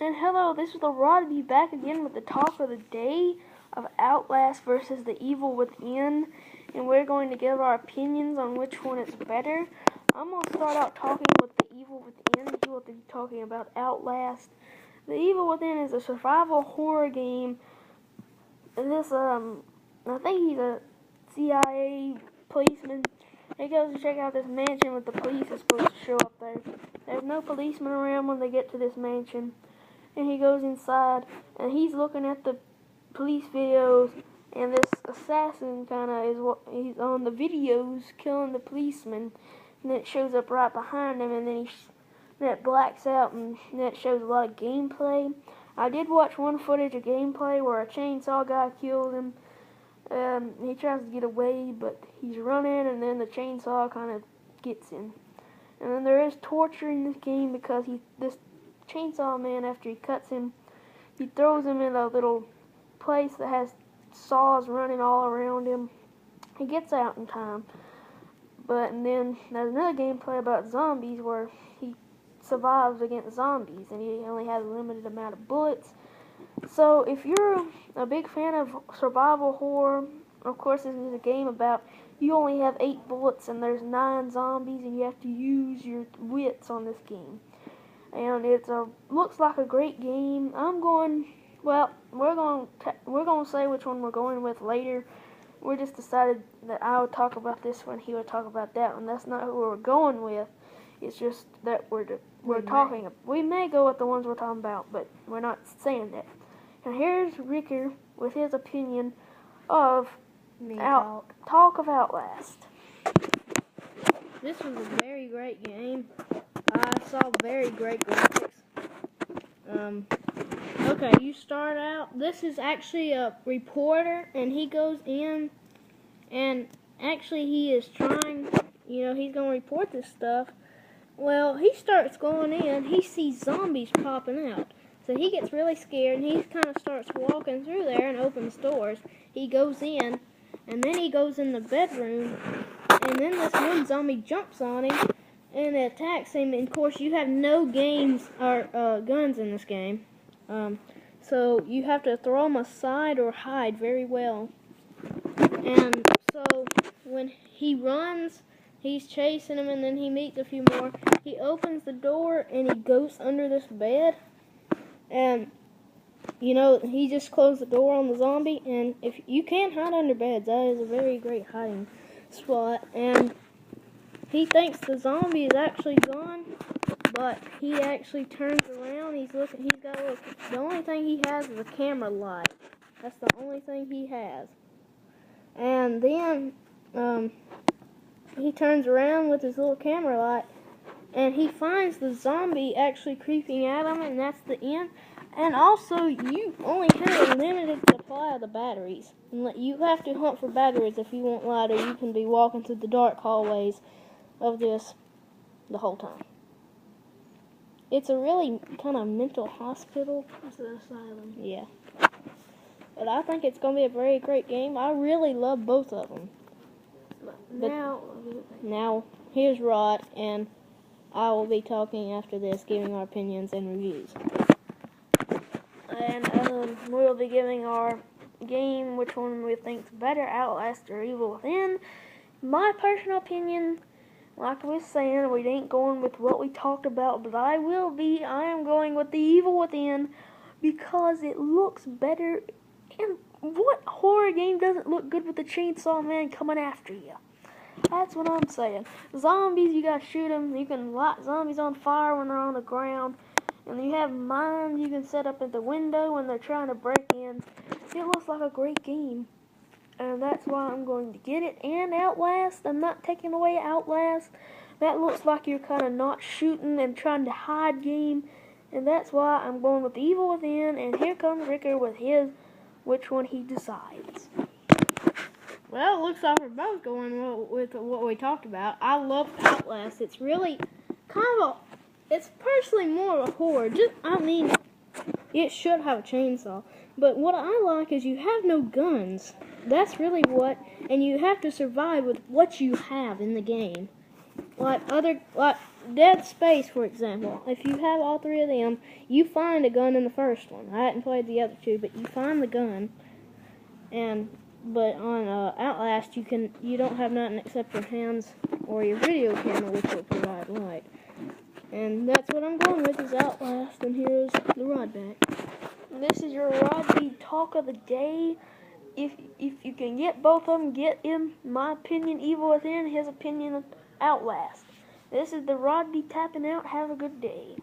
And hello, this is the Rod be back again with the talk of the day of Outlast versus the Evil Within, and we're going to give our opinions on which one is better. I'm going to start out talking with the Evil Within. He will be talking about Outlast. The Evil Within is a survival horror game. And this, I think he's a CIA policeman. He goes to check out this mansion with the police is supposed to show up there. There's no policeman around when they get to this mansion. And he goes inside, and he's looking at the police videos, and this assassin kind of is what he's on the videos killing the policeman, and it shows up right behind him, and then that blacks out, and that shows a lot of gameplay. I did watch one footage of gameplay where a chainsaw guy killed him. He tries to get away, but he's running, and then the chainsaw kind of gets him. And then there is torture in this game because this chainsaw man, after he cuts him, he throws him in a little place that has saws running all around him. He gets out in time, and then there's another gameplay about zombies where he survives against zombies, and he only has a limited amount of bullets. So if you're a big fan of survival horror, of course this is a game about you only have 8 bullets and there's 9 zombies, and you have to use your wits on this game. And looks like a great game. We're going to say which one we're going with later. We just decided that I would talk about this one, he would talk about that one. That's not who we're going with. It's just that we're talking. We may go with the ones we're talking about, but we're not saying that. And here's Ricker with his opinion of talk of Outlast. This was a very great game. I saw very great graphics. Okay, you start out. This is actually a reporter, and he goes in, and actually he is trying, he's going to report this stuff. Well, he starts going in, he sees zombies popping out. So he gets really scared, and he kind of starts walking through there and opens doors. He goes in, and then he goes in the bedroom, and then this one zombie jumps on him and attacks him. And of course, you have no guns in this game, so you have to throw them aside or hide very well. And so when he runs, he's chasing him, and then he meets a few more. He opens the door and he goes under this bed, and he just closed the door on the zombie. And if you can't hide under beds, that is a very great hiding spot. And he thinks the zombie is actually gone, but he actually turns around. He's looking. He's got a look. The only thing he has is a camera light. That's the only thing he has. And then he turns around with his little camera light, and he finds the zombie actually creeping at him, and that's the end. And also, you only have a limited supply of the batteries. And you have to hunt for batteries if you want light, or you can be walking through the dark hallways of this the whole time. It's a really kind of mental hospital. It's an asylum. Yeah. But I think it's going to be a very great game. I really love both of them. Now, here's Rod, and I will be talking after this, giving our opinions and reviews. And we'll be giving our game, which one we think's better, Outlast or Evil Within. My personal opinion, like I was saying, we ain't going with what we talked about, but I am going with the Evil Within because it looks better. And what horror game doesn't look good with the chainsaw man coming after you? That's what I'm saying. Zombies, you gotta shoot them. You can light zombies on fire when they're on the ground. And you have mines you can set up at the window when they're trying to break in. It looks like a great game. And that's why I'm going to get it. And Outlast, I'm not taking away Outlast. That looks like you're kind of not shooting and trying to hide game. And that's why I'm going with Evil Within. And here comes Ricker with which one he decides. Well, it looks like we're both going with what we talked about. I love Outlast. It's really it's personally more of a horror. It should have a chainsaw. But what I like is you have no guns. That's really and you have to survive with what you have in the game. Like Dead Space, for example, if you have all three of them, you find a gun in the first one. I hadn't played the other two, but you find the gun. But on Outlast, you don't have nothing except your hands or your video camera, which will provide light. And that's what I'm going with, is Outlast, and here's the rod back. This is your Rodby talk of the day. If you can get both of them, get in my opinion Evil Within, his opinion Outlast. This is the Rodby tapping out. Have a good day.